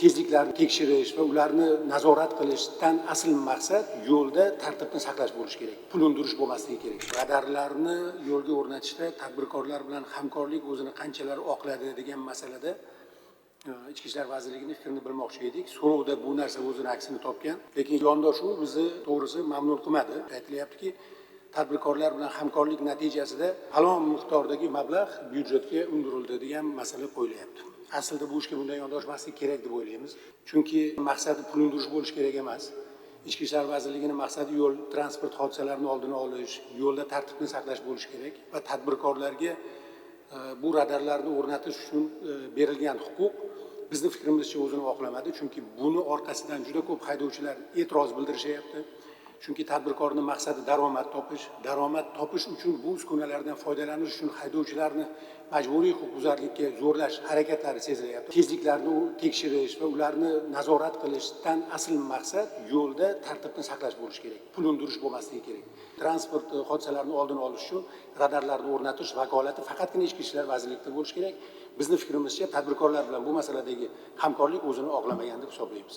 tezliklarni tekshirish va ularni nazorat qilishdan asl maqsad yo'lda tartibni saqlash bo'lishi kerak. Pul undirish bo'lmasligi kerak. Radarlarni yo'lga o'rnatishda tadbirkorlar bilan hamkorlik o'zini qanchalar oqladi degan masalada Ichki ishlar vazirligining fikrini bilmoqchi edik. So'rovda bu narsa o'zini aksini topgan, lekin yondashuv bizni to'g'risi mamnun qilmadi. Aytilyaptiki, tadbirkorlar bilan hamkorlik natijasida falon miqdordagi mablag' byudjetga undirildi degan masala qo'yilyapti. Aslida bu ishga bunday yondashmaslik kerak deb o'ylaymiz. Chunki maqsadi pul undirish bo'lishi kerak emas. Ichki ishlar vazirligining maqsadi yo'l transport hodisalarini oldini olish, yo'lda tartibni saqlash bo'lishi kerak va tadbirkorlarga bu radarlarni o'rnatish uchun berilgan huquq bizni fikrimizcha o'zini oqlamadi. Chunki buni orqasidan juda ko'p haydovchilar e'tiroz bildirishyapti. Chunki tadbirkorning maqsadi daromad topish uchun bu uskunalardan foydalanish uchun haydovchilarni majburiy huquqbuzarlikka zo'rlash harakatlari sezilyapti. Tezliklarni tekshirish va ularni nazorat qilishdan asl maqsad yo'lda tartibni saqlash bo'lishi kerak. Pul undirish bo'lmasligi kerak. Transport hodisalarini oldini olish uchun radarlarni o'rnatish vakolati faqatgina Ichki ishlar vazirligida bo'lishi kerak. Bizni fikrimizcha tadbirkorlar bilan bu masaladagi hamkorlik o'zini oqlamagan deb hisoblaymiz.